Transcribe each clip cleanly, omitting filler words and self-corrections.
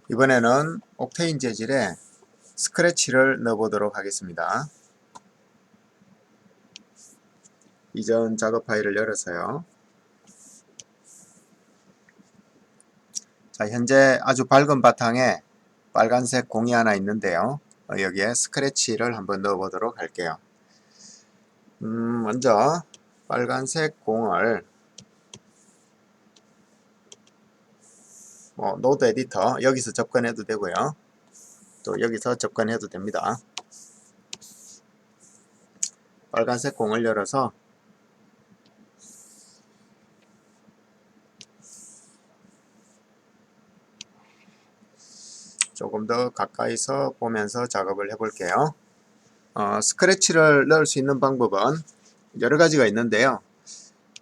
이번에는 옥테인 재질에 스크래치를 넣어보도록 하겠습니다. 이전 작업 파일을 열어서요. 자, 현재 아주 밝은 바탕에 빨간색 공이 하나 있는데요. 여기에 스크래치를 한번 넣어보도록 할게요. 먼저 빨간색 공을 노드 에디터 여기서 접근해도 되고요. 또 여기서 접근해도 됩니다. 빨간색 공을 열어서 조금 더 가까이서 보면서 작업을 해볼게요. 스크래치를 넣을 수 있는 방법은 여러 가지가 있는데요.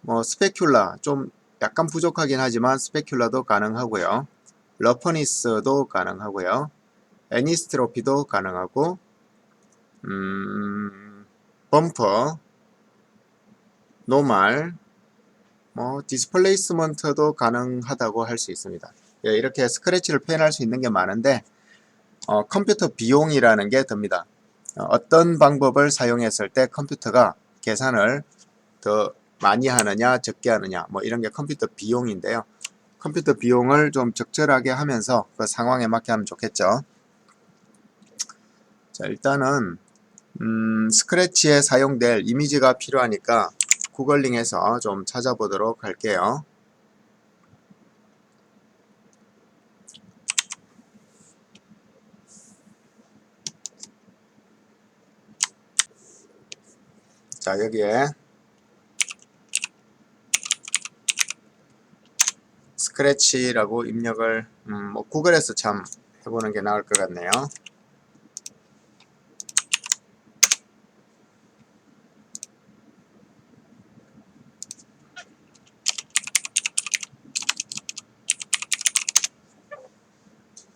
스페큘라 좀 약간 부족하긴 하지만 스페큘라도 가능하고요. 러퍼니스도 가능하고요. 애니스트로피도 가능하고 범퍼, 노말, 디스플레이스먼트도 가능하다고 할 수 있습니다. 예, 이렇게 스크래치를 표현할 수 있는 게 많은데 컴퓨터 비용이라는 게 듭니다. 어떤 방법을 사용했을 때 컴퓨터가 계산을 더 많이 하느냐 적게 하느냐 이런 게 컴퓨터 비용인데요. 컴퓨터 비용을 좀 적절하게 하면서 그 상황에 맞게 하면 좋겠죠. 자, 일단은 스크래치에 사용될 이미지가 필요하니까 구글링해서 좀 찾아보도록 할게요. 자, 여기에 스크래치라고 입력을 구글에서 참 해보는 게 나을 것 같네요.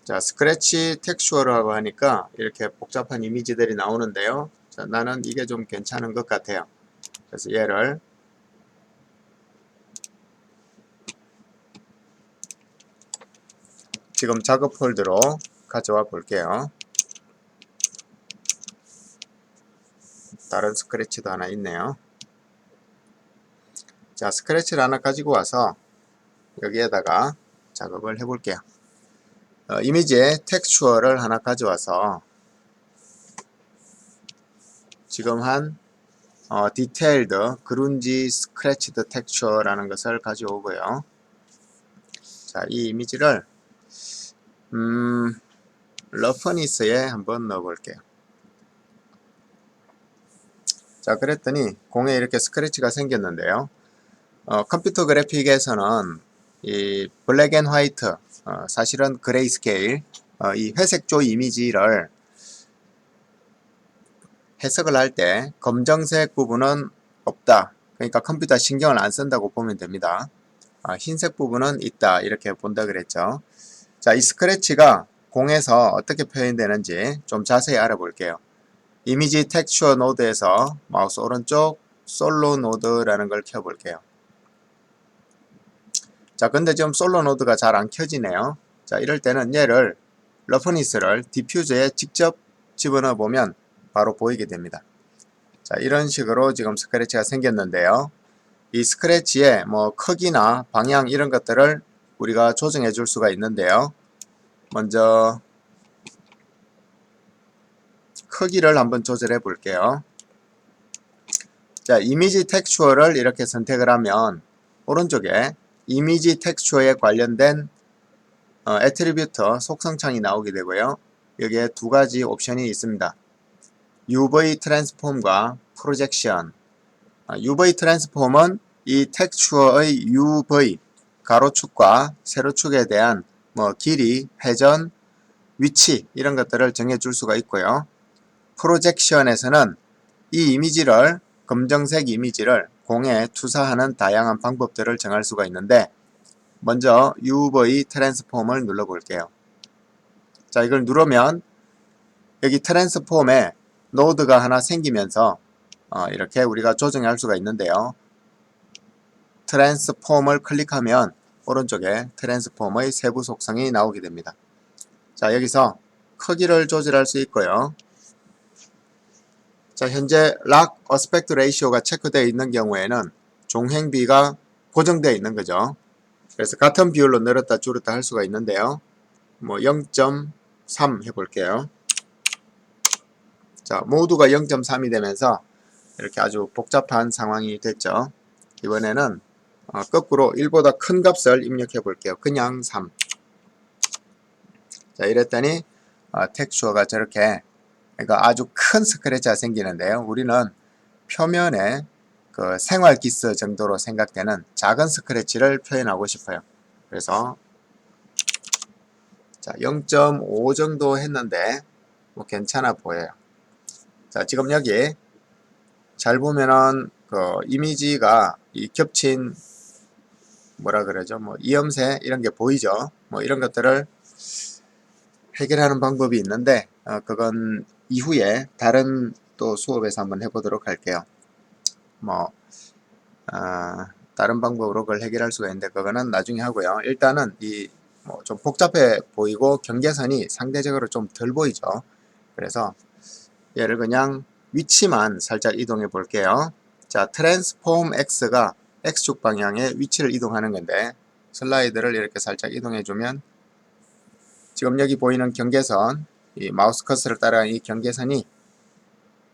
자, 스크래치 텍스처라고 하니까 이렇게 복잡한 이미지들이 나오는데요. 자, 나는 이게 좀 괜찮은 것 같아요. 그래서 얘를 지금 작업 폴더로 가져와 볼게요. 다른 스크래치도 하나 있네요. 자, 스크래치를 하나 가지고 와서 여기에다가 작업을 해 볼게요. 이미지에 텍스처를 하나 가져와서 지금 한 디테일드 그룬지 스크래치드 텍스처라는 것을 가져오고요. 자, 이 이미지를 러퍼니스에 한번 넣어 볼게요. 자, 그랬더니 공에 이렇게 스크래치가 생겼는데요. 컴퓨터 그래픽에서는 이 블랙 앤 화이트, 사실은 그레이스케일, 이 회색조 이미지를 해석을 할 때 검정색 부분은 없다. 그러니까 컴퓨터 신경을 안 쓴다고 보면 됩니다. 흰색 부분은 있다. 이렇게 본다 그랬죠. 자, 이 스크래치가 공에서 어떻게 표현되는지 좀 자세히 알아볼게요. 이미지 텍스처 노드에서 마우스 오른쪽 솔로 노드라는 걸 켜볼게요. 자, 근데 지금 솔로 노드가 잘 안 켜지네요. 자, 이럴 때는 얘를 러프니스를 디퓨저에 직접 집어넣어 보면 바로 보이게 됩니다. 자, 이런 식으로 지금 스크래치가 생겼는데요. 이 스크래치의 크기나 방향 이런 것들을 우리가 조정해 줄 수가 있는데요. 먼저 크기를 한번 조절해 볼게요. 자, 이미지 텍스처를 이렇게 선택을 하면 오른쪽에 이미지 텍스처에 관련된 애트리뷰터 속성창이 나오게 되고요. 여기에 두 가지 옵션이 있습니다. UV 트랜스폼과 프로젝션. UV 트랜스폼은 이 텍스처의 UV 가로축과 세로축에 대한 길이, 회전, 위치 이런 것들을 정해 줄 수가 있고요. 프로젝션에서는 이 이미지를 검정색 이미지를 공에 투사하는 다양한 방법들을 정할 수가 있는데 먼저 UV 트랜스폼을 눌러 볼게요. 자, 이걸 누르면 여기 트랜스폼에 노드가 하나 생기면서 이렇게 우리가 조정할 수가 있는데요. 트랜스폼을 클릭하면 오른쪽에 트랜스폼의 세부 속성이 나오게 됩니다. 자, 여기서 크기를 조절할 수 있고요. 자, 현재 락 어스펙트 레이시오가 체크되어 있는 경우에는 종횡비가 고정되어 있는 거죠. 그래서 같은 비율로 늘었다 줄였다 할 수가 있는데요. 뭐 0.3 해볼게요. 자, 모두가 0.3이 되면서 이렇게 아주 복잡한 상황이 됐죠. 이번에는 거꾸로 1보다 큰 값을 입력해 볼게요. 그냥 3. 자, 이랬더니 텍스처가 저렇게, 그러니까 아주 큰 스크래치가 생기는데요. 우리는 표면에 그 생활 기스 정도로 생각되는 작은 스크래치를 표현하고 싶어요. 그래서 자, 0.5 정도 했는데 뭐 괜찮아 보여요. 자, 지금 여기 잘 보면은 그 이미지가 이 겹친 뭐라 그러죠? 뭐 이음새 이런 게 보이죠? 뭐 이런 것들을 해결하는 방법이 있는데 그건 이후에 다른 또 수업에서 한번 해보도록 할게요. 뭐 다른 방법으로 그걸 해결할 수가 있는데 그거는 나중에 하고요. 일단은 이 뭐 좀 복잡해 보이고 경계선이 상대적으로 좀 덜 보이죠. 그래서 얘를 그냥 위치만 살짝 이동해 볼게요. 자, 트랜스폼 X가 X축 방향에 위치를 이동하는 건데 슬라이드를 이렇게 살짝 이동해 주면 지금 여기 보이는 경계선, 이 마우스 커서를 따라간 이 경계선이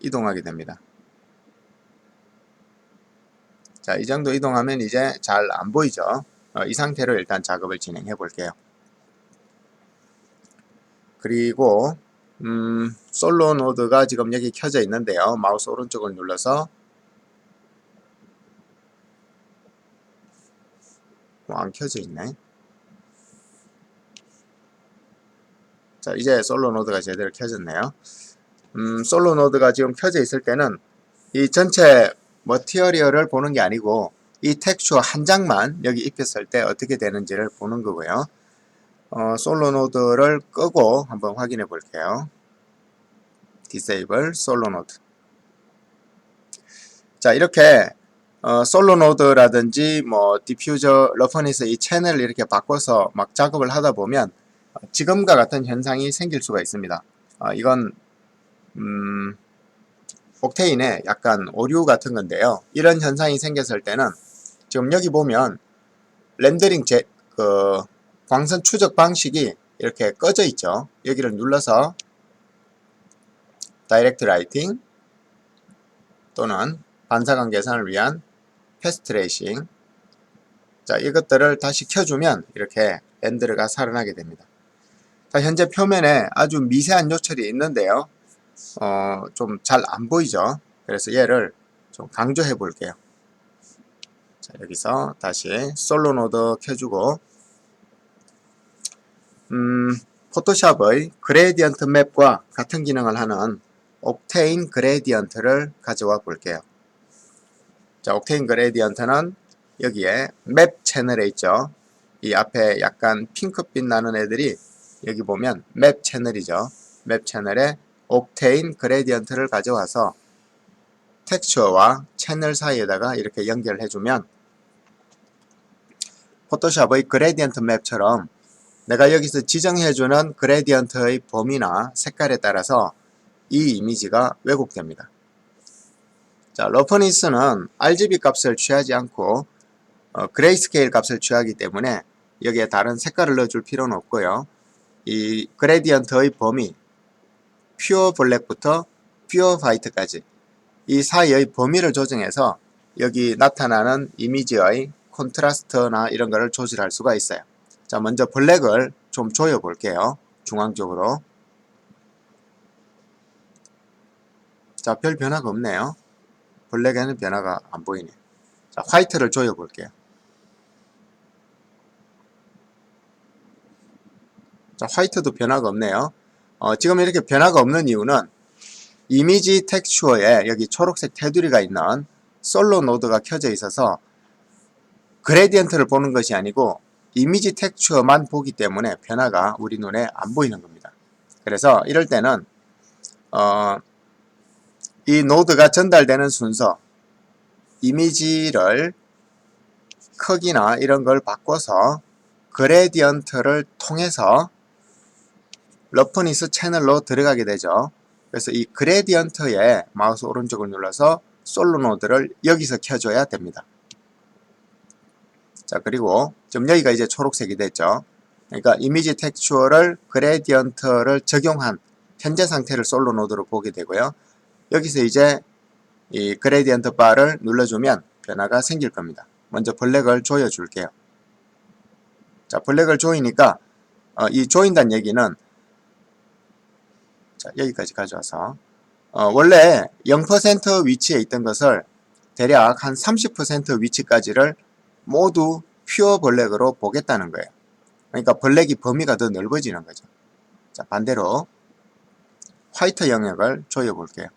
이동하게 됩니다. 자, 이 정도 이동하면 이제 잘 안 보이죠. 이 상태로 일단 작업을 진행해 볼게요. 그리고 솔로 노드가 지금 여기 켜져 있는데요. 마우스 오른쪽을 눌러서 안 켜져 있네. 자, 이제 솔로 노드가 제대로 켜졌네요. 솔로 노드가 지금 켜져 있을 때는 이 전체 머티리얼을 보는 게 아니고 이 텍스처 한 장만 여기 입혔을 때 어떻게 되는지를 보는 거고요. 솔로 노드를 끄고 한번 확인해 볼게요. Disable 솔로 노드. 자, 이렇게 솔로 노드라든지 뭐 디퓨저, 러퍼니스 이 채널을 이렇게 바꿔서 막 작업을 하다 보면 지금과 같은 현상이 생길 수가 있습니다. 이건 옥테인의 약간 오류 같은 건데요. 이런 현상이 생겼을 때는 지금 여기 보면 렌더링 광선 추적 방식이 이렇게 꺼져 있죠. 여기를 눌러서 다이렉트 라이팅 또는 반사광 계산을 위한 패스트 트레이싱, 자, 이것들을 다시 켜주면 이렇게 렌더가 살아나게 됩니다. 자, 현재 표면에 아주 미세한 요철이 있는데요. 좀 잘 안 보이죠. 그래서 얘를 좀 강조해 볼게요. 자, 여기서 다시 솔로 노드 켜주고 포토샵의 그레디언트 맵과 같은 기능을 하는 옥테인 그레디언트를 가져와 볼게요. 자, 옥테인 그레디언트는 여기에 맵 채널에 있죠. 이 앞에 약간 핑크빛 나는 애들이 여기 보면 맵 채널이죠. 맵 채널에 옥테인 그레디언트를 가져와서 텍스처와 채널 사이에다가 이렇게 연결해주면 포토샵의 그레디언트 맵처럼 내가 여기서 지정해주는 그레디언트의 범위나 색깔에 따라서 이 이미지가 왜곡됩니다. 자, 러퍼니스는 RGB 값을 취하지 않고 그레이스케일 값을 취하기 때문에 여기에 다른 색깔을 넣어줄 필요는 없고요. 이 그레디언트의 범위, 퓨어 블랙부터 퓨어 화이트까지 이 사이의 범위를 조정해서 여기 나타나는 이미지의 콘트라스트나 이런 거를 조절할 수가 있어요. 자, 먼저 블랙을 좀 조여 볼게요. 중앙 쪽으로. 자, 별 변화가 없네요. 블랙에는 변화가 안 보이네. 자, 화이트를 조여 볼게요. 자, 화이트도 변화가 없네요. 지금 이렇게 변화가 없는 이유는 이미지 텍스처에 여기 초록색 테두리가 있는 솔로 노드가 켜져 있어서 그레디언트를 보는 것이 아니고 이미지 텍스처만 보기 때문에 변화가 우리 눈에 안 보이는 겁니다. 그래서 이럴 때는 이 노드가 전달되는 순서, 이미지를 크기나 이런 걸 바꿔서 그레디언트를 통해서 러프니스 채널로 들어가게 되죠. 그래서 이 그레디언트에 마우스 오른쪽을 눌러서 솔로 노드를 여기서 켜줘야 됩니다. 자, 그리고 지금 여기가 이제 초록색이 됐죠. 그러니까 이미지 텍스처를 그레디언트를 적용한 현재 상태를 솔로 노드로 보게 되고요. 여기서 이제 이 그레디언트 바를 눌러주면 변화가 생길 겁니다. 먼저 블랙을 조여 줄게요. 자, 블랙을 조이니까 이 조인다는 얘기는, 자, 여기까지 가져와서 원래 0% 위치에 있던 것을 대략 한 30% 위치까지를 모두 퓨어 블랙으로 보겠다는 거예요. 그러니까 블랙이 범위가 더 넓어지는 거죠. 자, 반대로 화이트 영역을 조여 볼게요.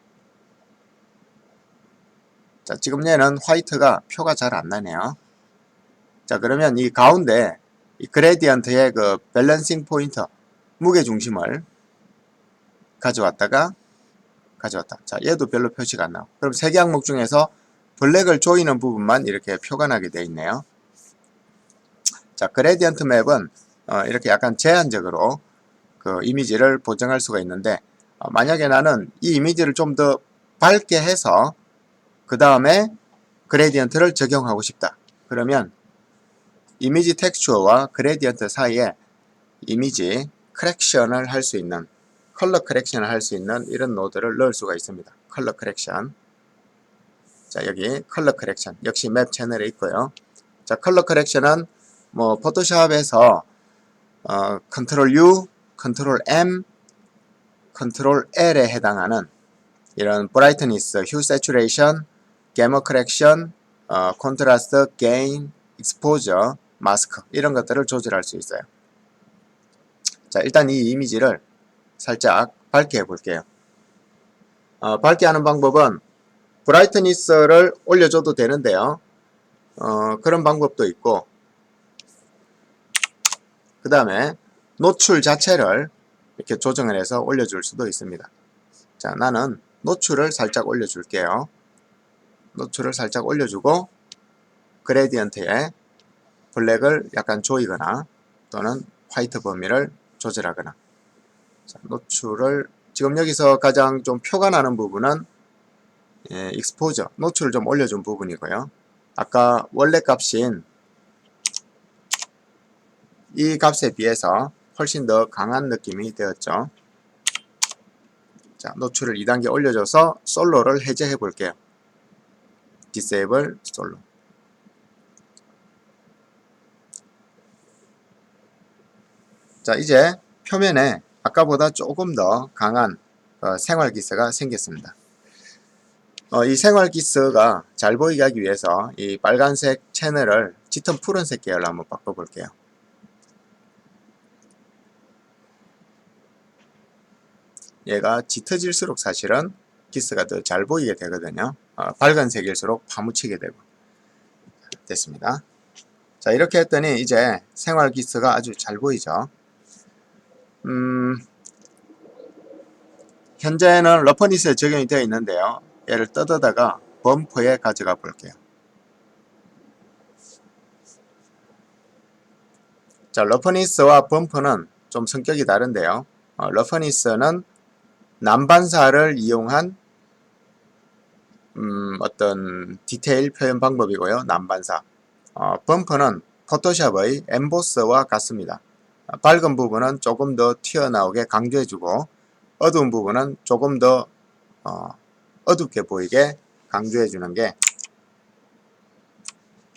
자, 지금 얘는 화이트가 표가 잘 안 나네요. 자, 그러면 이 가운데 이 그레디언트의 그 밸런싱 포인터, 무게 중심을 가져왔다. 자, 얘도 별로 표시가 안 나오고. 그럼 세 개 항목 중에서 블랙을 조이는 부분만 이렇게 표가 나게 되어 있네요. 자, 그레디언트 맵은 이렇게 약간 제한적으로 그 이미지를 보정할 수가 있는데, 만약에 나는 이 이미지를 좀 더 밝게 해서 그 다음에 그레디언트를 적용하고 싶다. 그러면 이미지 텍스처와 그레디언트 사이에 이미지 커렉션을 할 수 있는, 컬러 커렉션을 할 수 있는 이런 노드를 넣을 수가 있습니다. 컬러 커렉션. 자, 여기 컬러 커렉션 역시 맵 채널에 있고요. 자, 컬러 커렉션은 뭐 포토샵에서 컨트롤 U, 컨트롤 M, 컨트롤 L에 해당하는 이런 브라이트니스, 휴 세츄레이션, 게머 커렉션, 콘트라스트, 게인, 익스포저, 마스크 이런 것들을 조절할 수 있어요. 자, 일단 이 이미지를 살짝 밝게 해볼게요. 밝게 하는 방법은 브라이트니스를 올려줘도 되는데요. 그런 방법도 있고, 그 다음에 노출 자체를 이렇게 조정을 해서 올려줄 수도 있습니다. 자, 나는 노출을 살짝 올려줄게요. 노출을 살짝 올려주고 그레디언트에 블랙을 약간 조이거나 또는 화이트 범위를 조절하거나. 자, 노출을 지금 여기서 가장 좀 표가 나는 부분은 익스포저, 노출을 좀 올려준 부분이고요. 아까 원래 값인 이 값에 비해서 훨씬 더 강한 느낌이 되었죠. 자, 노출을 2단계 올려줘서 솔로를 해제해 볼게요. Disable 솔로. 자, 이제 표면에 아까보다 조금 더 강한 생활 기스가 생겼습니다. 이 생활 기스가 잘 보이게 하기 위해서 이 빨간색 채널을 짙은 푸른색 계열로 한번 바꿔볼게요. 얘가 짙어질수록 사실은 기스가 더 잘 보이게 되거든요. 밝은색일수록 파묻히게 되고. 됐습니다. 자, 이렇게 했더니 이제 생활 기스가 아주 잘 보이죠. 현재는 러퍼니스에 적용이 되어 있는데요. 얘를 뜯어다가 범퍼에 가져가 볼게요. 자, 러퍼니스와 범퍼는 좀 성격이 다른데요. 러퍼니스는 난반사를 이용한 어떤 디테일 표현 방법이고요. 난반사. 범퍼는 포토샵의 엠보스와 같습니다. 밝은 부분은 조금 더 튀어나오게 강조해주고 어두운 부분은 조금 더 어둡게 보이게 강조해주는 게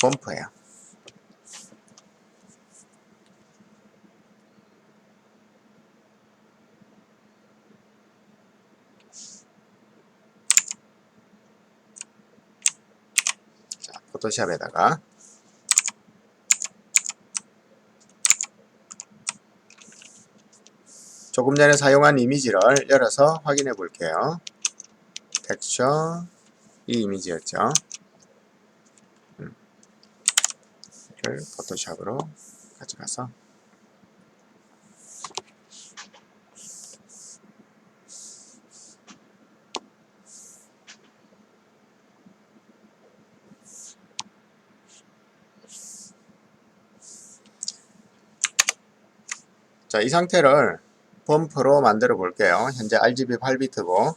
범퍼예요. 자, 포토샵에다가 조금 전에 사용한 이미지를 열어서 확인해 볼게요. 텍스처, 이 이미지였죠. 이를 포토샵으로 가져가서 자, 이 상태를 범프로 만들어 볼게요. 현재 RGB 8비트고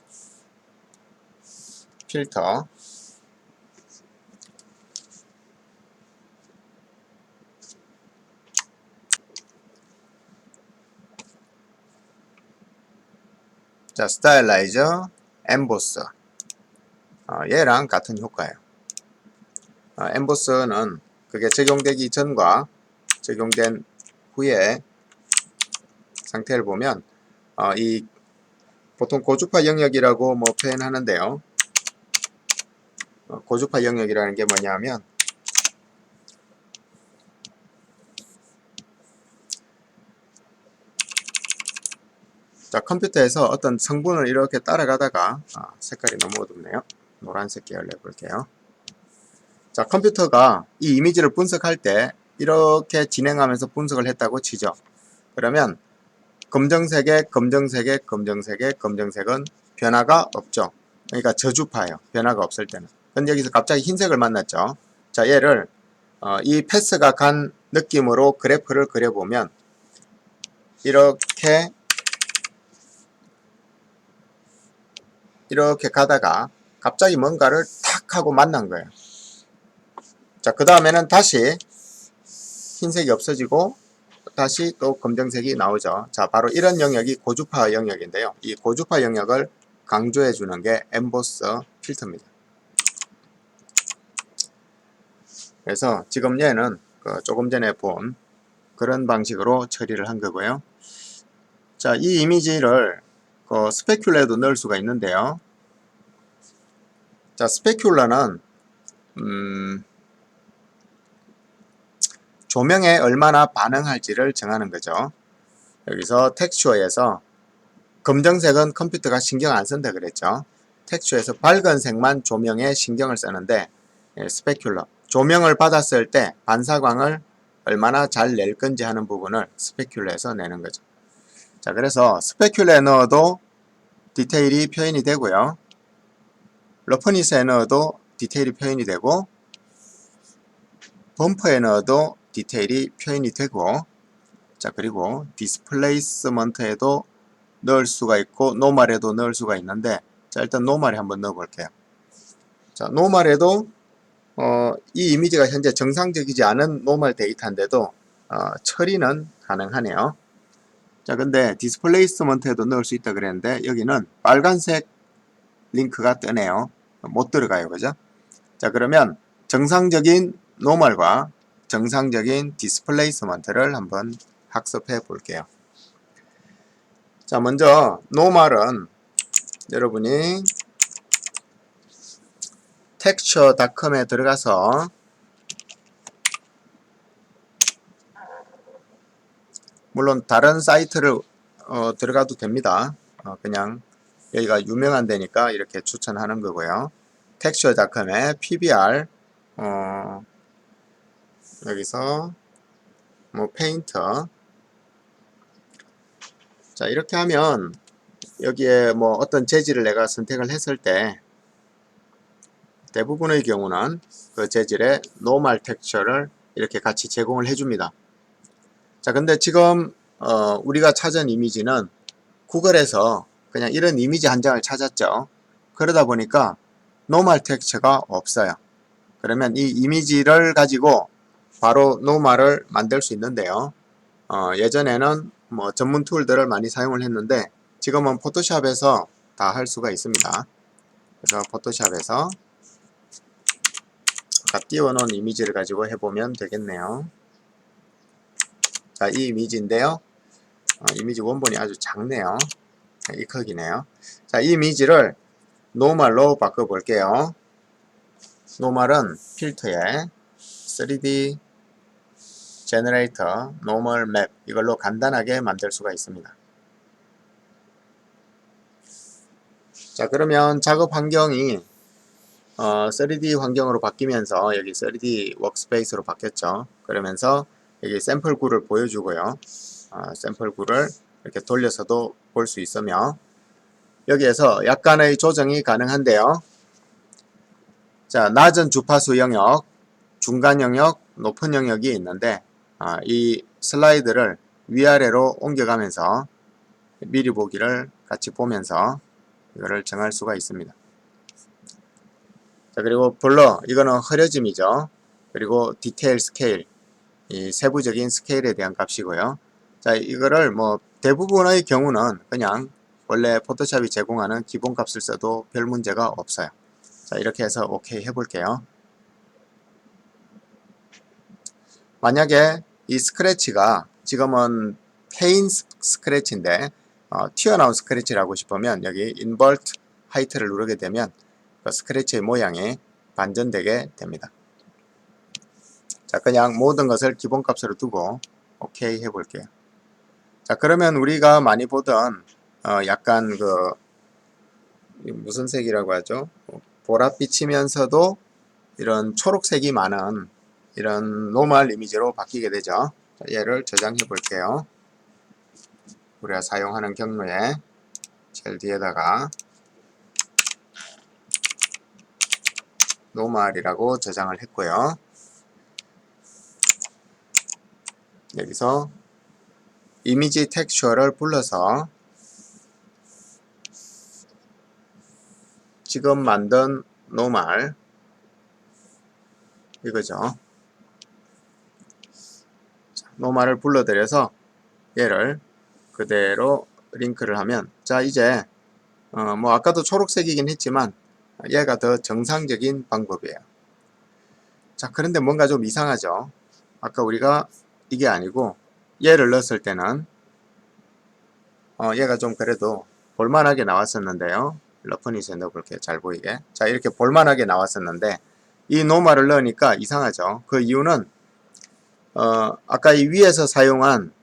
필터 자 스타일라이저 엠보스 얘랑 같은 효과예요. 엠보스는 그게 적용되기 전과 적용된 후에 상태를 보면 이 보통 고주파 영역이라고 뭐 표현하는데요. 고주파 영역이라는 게 뭐냐면 자 컴퓨터에서 어떤 성분을 이렇게 따라가다가 색깔이 너무 어둡네요. 노란색 계열 내볼게요. 자 컴퓨터가 이 이미지를 분석할 때 이렇게 진행하면서 분석을 했다고 치죠. 그러면 검정색에 검정색에 검정색에 검정색은 변화가 없죠. 그러니까 저주파예요. 변화가 없을 때는. 근데 여기서 갑자기 흰색을 만났죠. 자 얘를 이 패스가 간 느낌으로 그래프를 그려보면 이렇게 가다가 갑자기 뭔가를 탁 하고 만난 거예요. 자 그 다음에는 다시 흰색이 없어지고 다시 또 검정색이 나오죠. 자 바로 이런 영역이 고주파 영역인데요. 이 고주파 영역을 강조해 주는 게 엠보스 필터입니다. 그래서 지금 얘는 조금 전에 본 그런 방식으로 처리를 한 거고요. 자 이 이미지를 스페큘러에도 넣을 수가 있는데요. 자 스페큘러는 조명에 얼마나 반응할지를 정하는 거죠. 여기서 텍스처에서 검정색은 컴퓨터가 신경 안 쓴다 그랬죠. 텍스처에서 밝은 색만 조명에 신경을 쓰는데 스페큘러 조명을 받았을 때 반사광을 얼마나 잘 낼 건지 하는 부분을 스페큘러에서 내는 거죠. 자 그래서 스페큘러에 넣어도 디테일이 표현이 되고요. 러프니스에 넣어도 디테일이 표현이 되고 범퍼에 넣어도 디테일이 표현이 되고 자 그리고 디스플레이스먼트에도 넣을 수가 있고 노멀에도 넣을 수가 있는데 자 일단 노멀에 한번 넣어 볼게요. 자 노멀에도 이 이미지가 현재 정상적이지 않은 노멀 데이터인데도 처리는 가능하네요. 자 근데 디스플레이스먼트에도 넣을 수 있다 그랬는데 여기는 빨간색 링크가 뜨네요. 못 들어가요. 그죠? 자 그러면 정상적인 노멀과 정상적인 디스플레이스먼트를 한번 학습해 볼게요. 자 먼저 노멀은 여러분이 texture.com에 들어가서 물론 다른 사이트를 들어가도 됩니다. 그냥 여기가 유명한 데니까 이렇게 추천하는 거고요. texture.com에 PBR 여기서 뭐 페인터 자 이렇게 하면 여기에 뭐 어떤 재질을 내가 선택을 했을 때 대부분의 경우는 그 재질의 노멀 텍스처를 이렇게 같이 제공을 해줍니다. 자 근데 지금 우리가 찾은 이미지는 구글에서 그냥 이런 이미지 한 장을 찾았죠. 그러다 보니까 노멀 텍스처가 없어요. 그러면 이 이미지를 가지고 바로 노멀을 만들 수 있는데요. 예전에는 뭐 전문 툴들을 많이 사용을 했는데 지금은 포토샵에서 다 할 수가 있습니다. 그래서 포토샵에서 아까 띄워놓은 이미지를 가지고 해보면 되겠네요. 자, 이 이미지인데요. 이미지 원본이 아주 작네요. 이 크기네요. 자, 이 이미지를 노멀로 바꿔볼게요. 노멀은 필터에 3D 제너레이터, 노멀 맵 이걸로 간단하게 만들 수가 있습니다. 자, 그러면 작업 환경이 3D 환경으로 바뀌면서 여기 3D 워크스페이스로 바뀌었죠. 그러면서 여기 샘플 굴을 보여주고요. 샘플 굴을 이렇게 돌려서도 볼 수 있으며 여기에서 약간의 조정이 가능한데요. 자, 낮은 주파수 영역, 중간 영역, 높은 영역이 있는데 이 슬라이드를 위아래로 옮겨가면서 미리 보기를 같이 보면서 이거를 정할 수가 있습니다. 자, 그리고 블러, 이거는 흐려짐이죠. 그리고 디테일 스케일, 이 세부적인 스케일에 대한 값이고요. 자, 이거를 뭐 대부분의 경우는 그냥 원래 포토샵이 제공하는 기본 값을 써도 별 문제가 없어요. 자, 이렇게 해서 오케이 해볼게요. 만약에 이 스크래치가 지금은 페인 스크래치인데 튀어나온 스크래치를 하고 싶으면 여기 인버트 하이트를 누르게 되면 그 스크래치의 모양이 반전되게 됩니다. 자, 그냥 모든 것을 기본값으로 두고 오케이 해볼게요. 자, 그러면 우리가 많이 보던 약간 그 무슨 색이라고 하죠? 보랏빛이면서도 이런 초록색이 많은 이런 노멀 이미지로 바뀌게 되죠. 자, 얘를 저장해 볼게요. 우리가 사용하는 경로에 제일 뒤에다가 노멀이라고 저장을 했고요. 여기서 이미지 텍스처를 불러서 지금 만든 노멀 이거죠. 노멀을 불러들여서 얘를 그대로 링크를 하면, 자, 이제 뭐 아까도 초록색이긴 했지만 얘가 더 정상적인 방법이에요. 자, 그런데 뭔가 좀 이상하죠. 아까 우리가 이게 아니고 얘를 넣었을 때는 얘가 좀 그래도 볼만하게 나왔었는데요. 러프닛에 넣어볼게요. 잘 보이게. 자, 이렇게 볼만하게 나왔었는데 이 노멀을 넣으니까 이상하죠. 그 이유는 아까 이 위에서 사용한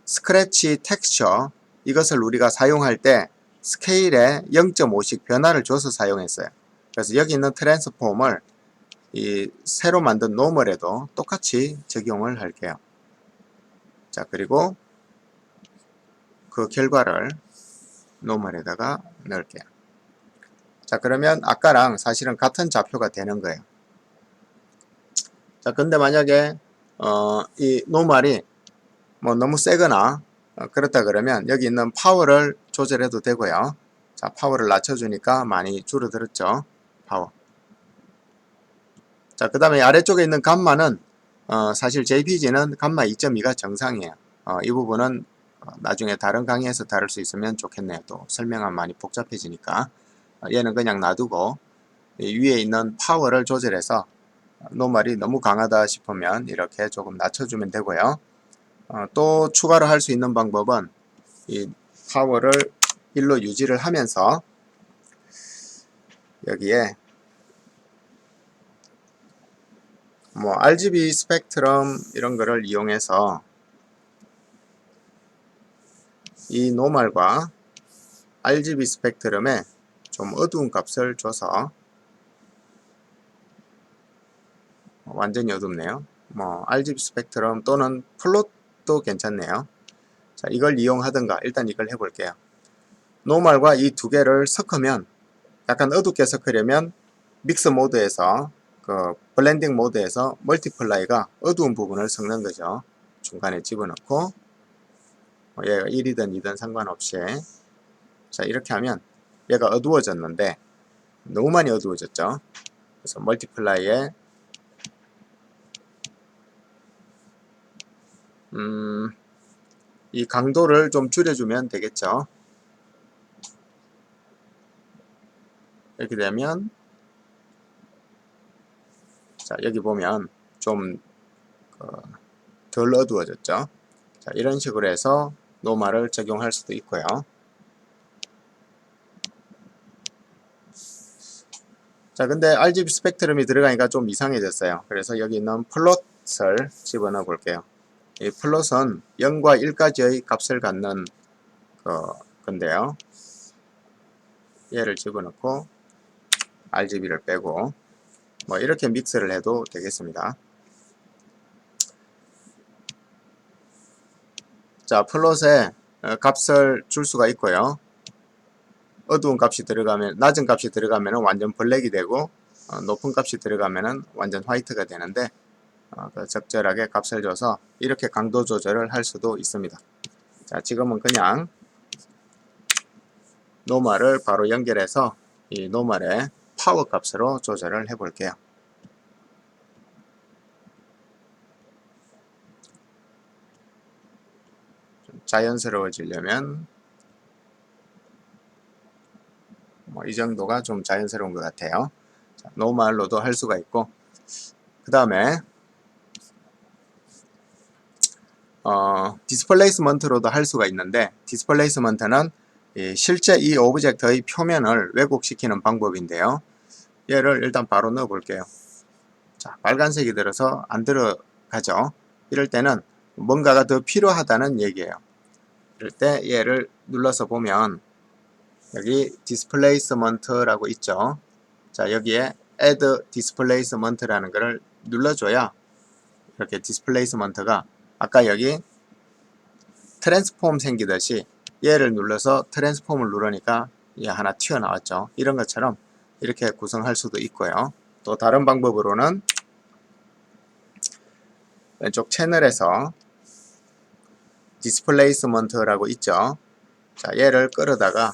스크래치 텍스처, 이것을 우리가 사용할 때 스케일에 0.5씩 변화를 줘서 사용했어요. 그래서 여기 있는 트랜스폼을 이 새로 만든 노멀에도 똑같이 적용을 할게요. 자, 그리고 그 결과를 노멀에다가 넣을게요. 자, 그러면 아까랑 사실은 같은 좌표가 되는 거예요. 자, 근데 만약에 이 노멀이 뭐 너무 세거나 그렇다 그러면 여기 있는 파워를 조절해도 되고요. 자, 파워를 낮춰주니까 많이 줄어들었죠. 파워. 자, 그 다음에 아래쪽에 있는 감마는 사실 JPG는 감마 2.2가 정상이에요. 이 부분은 나중에 다른 강의에서 다룰 수 있으면 좋겠네요. 또 설명하면 많이 복잡해지니까 얘는 그냥 놔두고 위에 있는 파워를 조절해서 노멀이 너무 강하다 싶으면 이렇게 조금 낮춰주면 되고요. 또 추가로 할 수 있는 방법은 이 파워를 1로 유지를 하면서 여기에 뭐 RGB 스펙트럼 이런 거를 이용해서 이 노멀과 RGB 스펙트럼에 좀 어두운 값을 줘서 완전히 어둡네요. 뭐 RGB 스펙트럼 또는 플롯도 괜찮네요. 자, 이걸 이용하든가 일단 이걸 해볼게요. 노멀과 이 두 개를 섞으면 약간 어둡게 섞으려면 믹스 모드에서 그 블렌딩 모드에서 멀티플라이가 어두운 부분을 섞는 거죠. 중간에 집어넣고 얘가 1이든 2든 상관없이, 자, 이렇게 하면 얘가 어두워졌는데 너무 많이 어두워졌죠. 그래서 멀티플라이에 이 강도를 좀 줄여주면 되겠죠. 이렇게 되면 자, 여기 보면 좀 덜 어두워졌죠. 자, 이런 식으로 해서 노멀을 적용할 수도 있고요. 자, 근데 RGB 스펙트럼이 들어가니까 좀 이상해졌어요. 그래서 여기 있는 플롯을 집어넣어 볼게요. 이 플롯은 0과 1까지의 값을 갖는 건데요. 얘를 집어넣고 RGB를 빼고 뭐 이렇게 믹스를 해도 되겠습니다. 자, 플롯에 값을 줄 수가 있고요. 어두운 값이 들어가면, 낮은 값이 들어가면 완전 블랙이 되고 높은 값이 들어가면 완전 화이트가 되는데 적절하게 값을 줘서 이렇게 강도 조절을 할 수도 있습니다. 자, 지금은 그냥 노멀을 바로 연결해서 이 노멀의 파워 값으로 조절을 해 볼게요. 좀 자연스러워지려면 뭐 이 정도가 좀 자연스러운 것 같아요. 자, 노멀로도 할 수가 있고, 그 다음에 디스플레이스먼트로도 할 수가 있는데, 디스플레이스먼트는 실제 이 오브젝트의 표면을 왜곡시키는 방법인데요. 얘를 일단 바로 넣어 볼게요. 자, 빨간색이 들어서 안 들어가죠. 이럴 때는 뭔가가 더 필요하다는 얘기예요. 이럴 때 얘를 눌러서 보면 여기 디스플레이스먼트라고 있죠. 자, 여기에 add displacement라는 것을 눌러줘야 이렇게 디스플레이스먼트가 아까 여기 트랜스폼 생기듯이 얘를 눌러서 트랜스폼을 누르니까 얘 하나 튀어나왔죠. 이런 것처럼 이렇게 구성할 수도 있고요. 또 다른 방법으로는 왼쪽 채널에서 디스플레이스먼트라고 있죠. 자, 얘를 끌어다가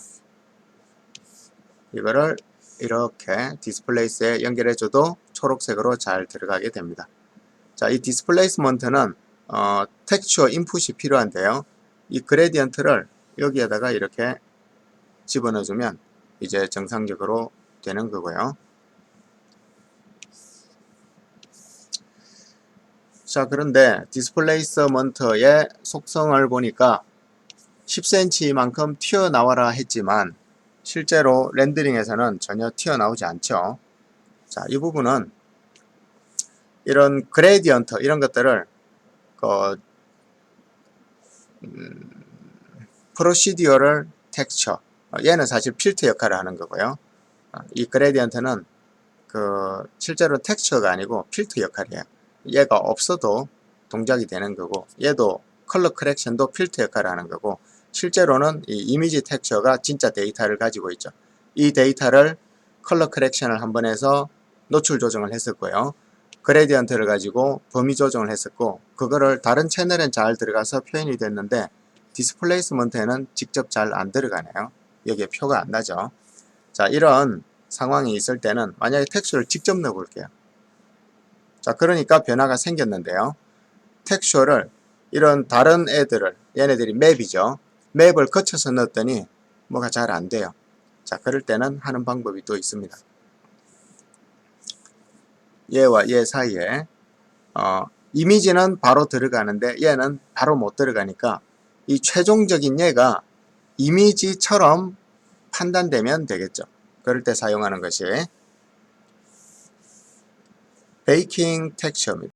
이거를 이렇게 디스플레이스에 연결해줘도 초록색으로 잘 들어가게 됩니다. 자, 이 디스플레이스먼트는 텍스처 인풋이 필요한데요. 이 그레디언트를 여기에다가 이렇게 집어넣어주면 이제 정상적으로 되는 거고요. 자, 그런데 디스플레이스먼트의 속성을 보니까 10cm만큼 튀어나와라 했지만 실제로 렌더링에서는 전혀 튀어나오지 않죠. 자, 이 부분은 이런 그레디언트 이런 것들을 프로시디어럴 텍스처, 얘는 사실 필터 역할을 하는 거고요. 이 그레디언트는 실제로 텍스처가 아니고 필터 역할이에요. 얘가 없어도 동작이 되는 거고, 얘도 컬러 커렉션도 필터 역할을 하는 거고, 실제로는 이 이미지 텍스처가 진짜 데이터를 가지고 있죠. 이 데이터를 컬러 커렉션을 한번 해서 노출 조정을 했었고요. 그레디언트를 가지고 범위 조정을 했었고, 그거를 다른 채널엔 잘 들어가서 표현이 됐는데 디스플레이스먼트에는 직접 잘 안 들어가네요. 여기에 표가 안 나죠. 자, 이런 상황이 있을 때는 만약에 텍스처를 직접 넣어 볼게요. 자, 그러니까 변화가 생겼는데요. 텍스처를 이런 다른 애들을, 얘네들이 맵이죠. 맵을 거쳐서 넣었더니 뭐가 잘 안 돼요. 자, 그럴 때는 하는 방법이 또 있습니다. 얘와 얘 사이에 이미지는 바로 들어가는데 얘는 바로 못 들어가니까 이 최종적인 얘가 이미지처럼 판단되면 되겠죠. 그럴 때 사용하는 것이 베이킹 텍스처입니다.